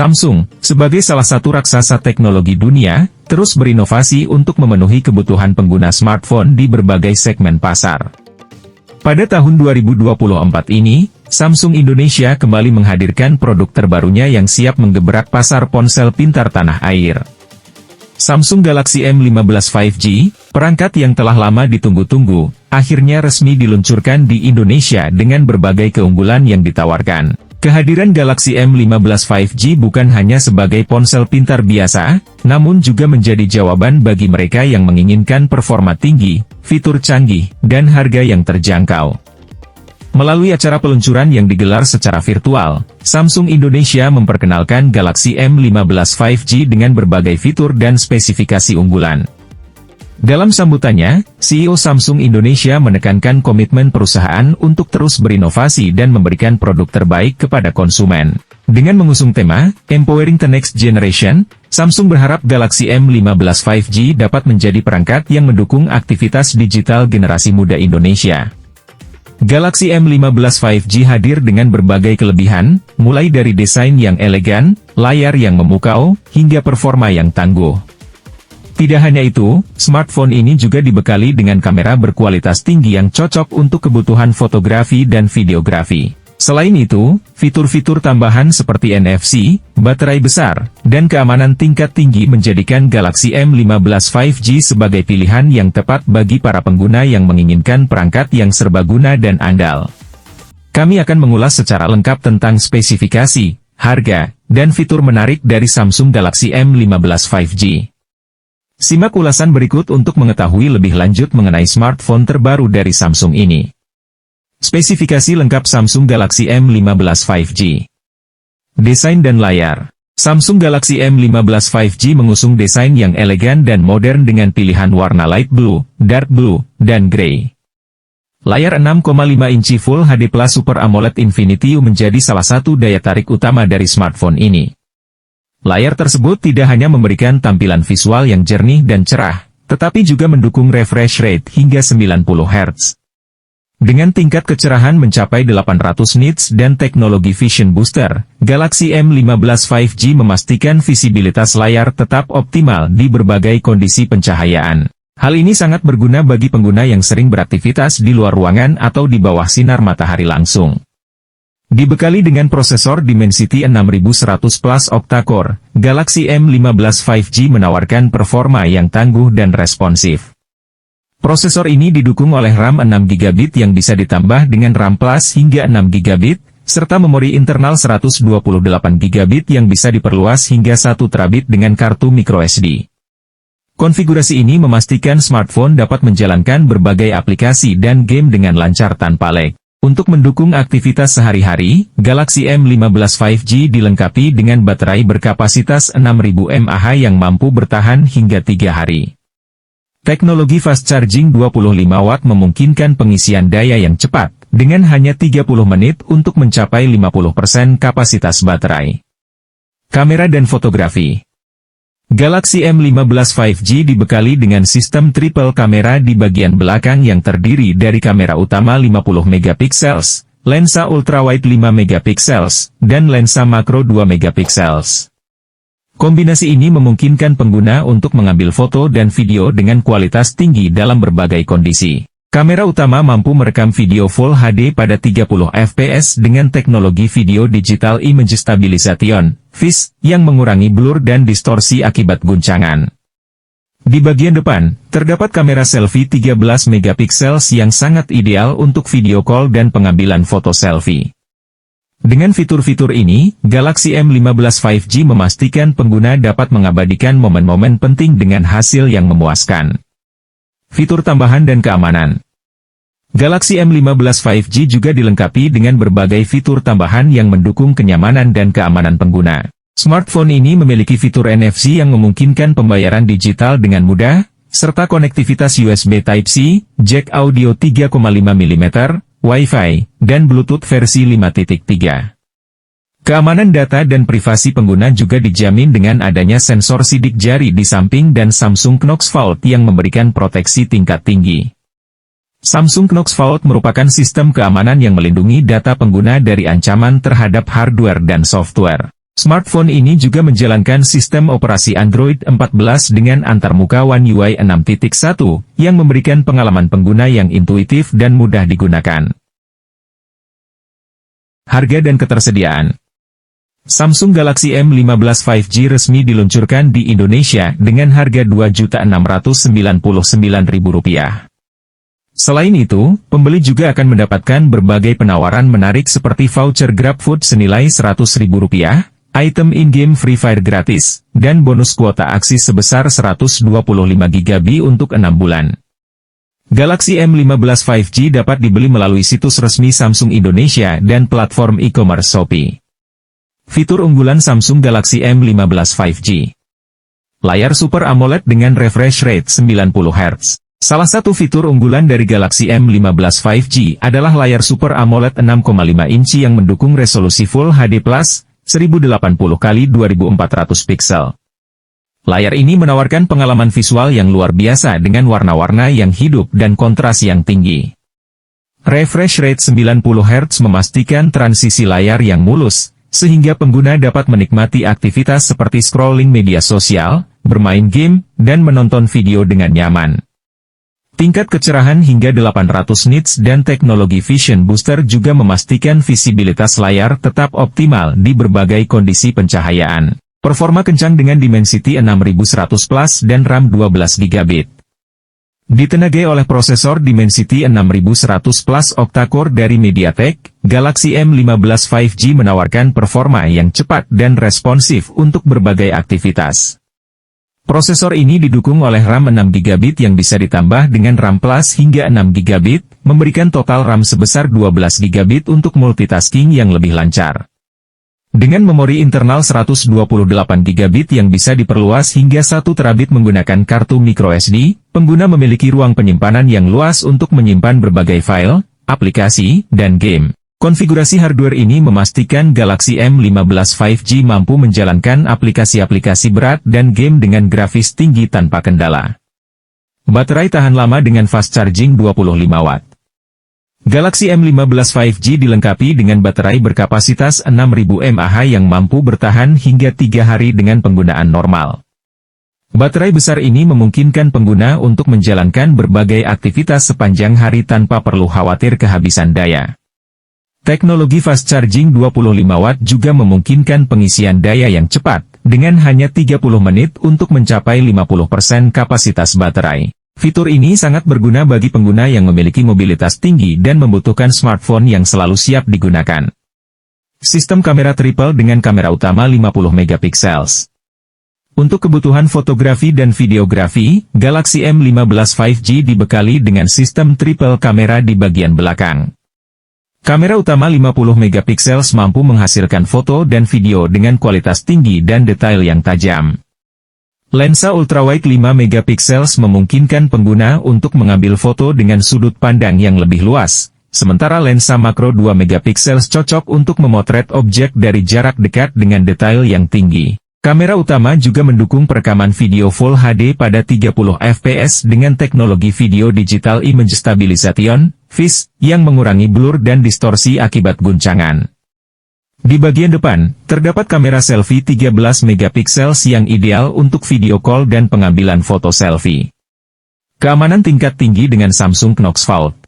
Samsung, sebagai salah satu raksasa teknologi dunia, terus berinovasi untuk memenuhi kebutuhan pengguna smartphone di berbagai segmen pasar. Pada tahun 2024 ini, Samsung Indonesia kembali menghadirkan produk terbarunya yang siap menggebrak pasar ponsel pintar tanah air. Samsung Galaxy M15 5G, perangkat yang telah lama ditunggu-tunggu, akhirnya resmi diluncurkan di Indonesia dengan berbagai keunggulan yang ditawarkan. Kehadiran Galaxy M15 5G bukan hanya sebagai ponsel pintar biasa, namun juga menjadi jawaban bagi mereka yang menginginkan performa tinggi, fitur canggih, dan harga yang terjangkau. Melalui acara peluncuran yang digelar secara virtual, Samsung Indonesia memperkenalkan Galaxy M15 5G dengan berbagai fitur dan spesifikasi unggulan. Dalam sambutannya, CEO Samsung Indonesia menekankan komitmen perusahaan untuk terus berinovasi dan memberikan produk terbaik kepada konsumen. Dengan mengusung tema, Empowering the Next Generation, Samsung berharap Galaxy M15 5G dapat menjadi perangkat yang mendukung aktivitas digital generasi muda Indonesia. Galaxy M15 5G hadir dengan berbagai kelebihan, mulai dari desain yang elegan, layar yang memukau, hingga performa yang tangguh. Tidak hanya itu, smartphone ini juga dibekali dengan kamera berkualitas tinggi yang cocok untuk kebutuhan fotografi dan videografi. Selain itu, fitur-fitur tambahan seperti NFC, baterai besar, dan keamanan tingkat tinggi menjadikan Galaxy M15 5G sebagai pilihan yang tepat bagi para pengguna yang menginginkan perangkat yang serbaguna dan andal. Kami akan mengulas secara lengkap tentang spesifikasi, harga, dan fitur menarik dari Samsung Galaxy M15 5G. Simak ulasan berikut untuk mengetahui lebih lanjut mengenai smartphone terbaru dari Samsung ini. Spesifikasi lengkap Samsung Galaxy M15 5G. Desain dan layar. Samsung Galaxy M15 5G mengusung desain yang elegan dan modern dengan pilihan warna light blue, dark blue, dan grey. Layar 6,5 inci Full HD Plus Super AMOLED Infinity menjadi salah satu daya tarik utama dari smartphone ini. Layar tersebut tidak hanya memberikan tampilan visual yang jernih dan cerah, tetapi juga mendukung refresh rate hingga 90 Hz. Dengan tingkat kecerahan mencapai 800 nits dan teknologi Vision Booster, Galaxy M15 5G memastikan visibilitas layar tetap optimal di berbagai kondisi pencahayaan. Hal ini sangat berguna bagi pengguna yang sering beraktivitas di luar ruangan atau di bawah sinar matahari langsung. Dibekali dengan prosesor Dimensity 6100 Plus octa-core, Galaxy M15 5G menawarkan performa yang tangguh dan responsif. Prosesor ini didukung oleh RAM 6GB yang bisa ditambah dengan RAM Plus hingga 6GB, serta memori internal 128GB yang bisa diperluas hingga 1TB dengan kartu microSD. Konfigurasi ini memastikan smartphone dapat menjalankan berbagai aplikasi dan game dengan lancar tanpa lag. Untuk mendukung aktivitas sehari-hari, Galaxy M15 5G dilengkapi dengan baterai berkapasitas 6000 mAh yang mampu bertahan hingga 3 hari. Teknologi fast charging 25 watt memungkinkan pengisian daya yang cepat, dengan hanya 30 menit untuk mencapai 50% kapasitas baterai. Kamera dan fotografi. Galaxy M15 5G dibekali dengan sistem triple kamera di bagian belakang yang terdiri dari kamera utama 50 megapiksels, lensa ultrawide 5 megapiksels, dan lensa makro 2 megapiksels. Kombinasi ini memungkinkan pengguna untuk mengambil foto dan video dengan kualitas tinggi dalam berbagai kondisi. Kamera utama mampu merekam video Full HD pada 30 fps dengan teknologi Video Digital Image Stabilization, VIS, yang mengurangi blur dan distorsi akibat guncangan. Di bagian depan, terdapat kamera selfie 13 megapiksels yang sangat ideal untuk video call dan pengambilan foto selfie. Dengan fitur-fitur ini, Galaxy M15 5G memastikan pengguna dapat mengabadikan momen-momen penting dengan hasil yang memuaskan. Fitur tambahan dan keamanan. Galaxy M15 5G juga dilengkapi dengan berbagai fitur tambahan yang mendukung kenyamanan dan keamanan pengguna. Smartphone ini memiliki fitur NFC yang memungkinkan pembayaran digital dengan mudah, serta konektivitas USB Type-C, jack audio 3,5 mm, Wi-Fi, dan Bluetooth versi 5.3. Keamanan data dan privasi pengguna juga dijamin dengan adanya sensor sidik jari di samping dan Samsung Knox Vault yang memberikan proteksi tingkat tinggi. Samsung Knox Vault merupakan sistem keamanan yang melindungi data pengguna dari ancaman terhadap hardware dan software. Smartphone ini juga menjalankan sistem operasi Android 14 dengan antarmuka One UI 6.1, yang memberikan pengalaman pengguna yang intuitif dan mudah digunakan. Harga dan ketersediaan. Samsung Galaxy M15 5G resmi diluncurkan di Indonesia dengan harga Rp2.699.000. Selain itu, pembeli juga akan mendapatkan berbagai penawaran menarik seperti voucher GrabFood senilai Rp100.000, item in-game Free Fire gratis, dan bonus kuota aksi sebesar 125 GB untuk 6 bulan. Galaxy M15 5G dapat dibeli melalui situs resmi Samsung Indonesia dan platform e-commerce Shopee. Fitur unggulan Samsung Galaxy M15 5G. Layar Super AMOLED dengan refresh rate 90 Hz. Salah satu fitur unggulan dari Galaxy M15 5G adalah layar Super AMOLED 6,5 inci yang mendukung resolusi Full HD+, 1080x2400 piksel. Layar ini menawarkan pengalaman visual yang luar biasa dengan warna-warna yang hidup dan kontras yang tinggi. Refresh rate 90 Hz memastikan transisi layar yang mulus, sehingga pengguna dapat menikmati aktivitas seperti scrolling media sosial, bermain game, dan menonton video dengan nyaman. Tingkat kecerahan hingga 800 nits dan teknologi Vision Booster juga memastikan visibilitas layar tetap optimal di berbagai kondisi pencahayaan. Performa kencang dengan Dimensity 6100 Plus dan RAM 12 GB. Ditenagai oleh prosesor Dimensity 6100 Plus octa-core dari MediaTek, Galaxy M15 5G menawarkan performa yang cepat dan responsif untuk berbagai aktivitas. Prosesor ini didukung oleh RAM 6 GB yang bisa ditambah dengan RAM Plus hingga 6 GB, memberikan total RAM sebesar 12 GB untuk multitasking yang lebih lancar. Dengan memori internal 128 GB yang bisa diperluas hingga 1 terabit menggunakan kartu microSD, pengguna memiliki ruang penyimpanan yang luas untuk menyimpan berbagai file, aplikasi, dan game. Konfigurasi hardware ini memastikan Galaxy M15 5G mampu menjalankan aplikasi-aplikasi berat dan game dengan grafis tinggi tanpa kendala. Baterai tahan lama dengan fast charging 25 Watt. Galaxy M15 5G dilengkapi dengan baterai berkapasitas 6000 mAh yang mampu bertahan hingga 3 hari dengan penggunaan normal. Baterai besar ini memungkinkan pengguna untuk menjalankan berbagai aktivitas sepanjang hari tanpa perlu khawatir kehabisan daya. Teknologi fast charging 25 Watt juga memungkinkan pengisian daya yang cepat, dengan hanya 30 menit untuk mencapai 50% kapasitas baterai. Fitur ini sangat berguna bagi pengguna yang memiliki mobilitas tinggi dan membutuhkan smartphone yang selalu siap digunakan. Sistem kamera triple dengan kamera utama 50 megapiksel. Untuk kebutuhan fotografi dan videografi, Galaxy M15 5G dibekali dengan sistem triple kamera di bagian belakang. Kamera utama 50 megapiksel mampu menghasilkan foto dan video dengan kualitas tinggi dan detail yang tajam. Lensa ultrawide 5 megapiksel memungkinkan pengguna untuk mengambil foto dengan sudut pandang yang lebih luas, sementara lensa makro 2 megapiksel cocok untuk memotret objek dari jarak dekat dengan detail yang tinggi. Kamera utama juga mendukung perekaman video Full HD pada 30 fps dengan teknologi Video Digital Image Stabilization, VIS, yang mengurangi blur dan distorsi akibat guncangan. Di bagian depan, terdapat kamera selfie 13 megapiksel yang ideal untuk video call dan pengambilan foto selfie. Keamanan tingkat tinggi dengan Samsung Knox Vault.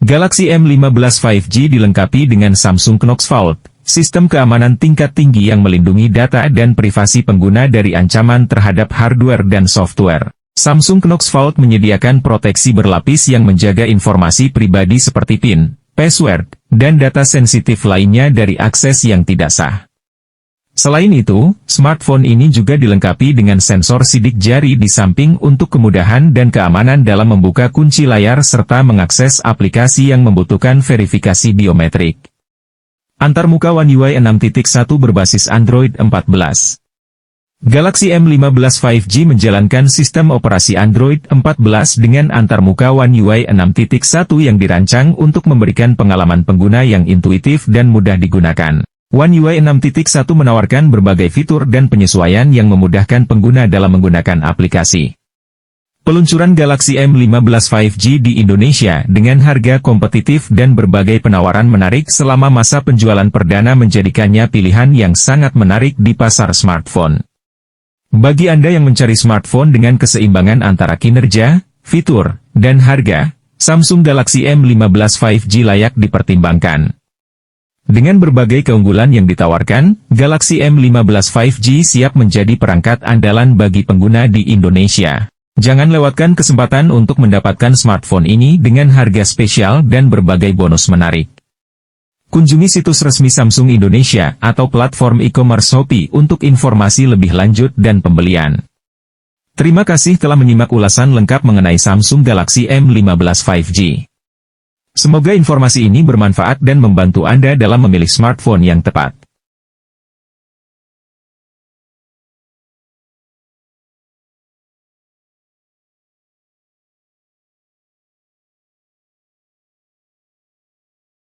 Galaxy M15 5G dilengkapi dengan Samsung Knox Vault, sistem keamanan tingkat tinggi yang melindungi data dan privasi pengguna dari ancaman terhadap hardware dan software. Samsung Knox Vault menyediakan proteksi berlapis yang menjaga informasi pribadi seperti PIN, password, dan data sensitif lainnya dari akses yang tidak sah. Selain itu, smartphone ini juga dilengkapi dengan sensor sidik jari di samping untuk kemudahan dan keamanan dalam membuka kunci layar serta mengakses aplikasi yang membutuhkan verifikasi biometrik. Antarmuka One UI 6.1 berbasis Android 14. Galaxy M15 5G menjalankan sistem operasi Android 14 dengan antarmuka One UI 6.1 yang dirancang untuk memberikan pengalaman pengguna yang intuitif dan mudah digunakan. One UI 6.1 menawarkan berbagai fitur dan penyesuaian yang memudahkan pengguna dalam menggunakan aplikasi. Peluncuran Galaxy M15 5G di Indonesia dengan harga kompetitif dan berbagai penawaran menarik selama masa penjualan perdana menjadikannya pilihan yang sangat menarik di pasar smartphone. Bagi Anda yang mencari smartphone dengan keseimbangan antara kinerja, fitur, dan harga, Samsung Galaxy M15 5G layak dipertimbangkan. Dengan berbagai keunggulan yang ditawarkan, Galaxy M15 5G siap menjadi perangkat andalan bagi pengguna di Indonesia. Jangan lewatkan kesempatan untuk mendapatkan smartphone ini dengan harga spesial dan berbagai bonus menarik. Kunjungi situs resmi Samsung Indonesia atau platform e-commerce Shopee untuk informasi lebih lanjut dan pembelian. Terima kasih telah menyimak ulasan lengkap mengenai Samsung Galaxy M15 5G. Semoga informasi ini bermanfaat dan membantu Anda dalam memilih smartphone yang tepat.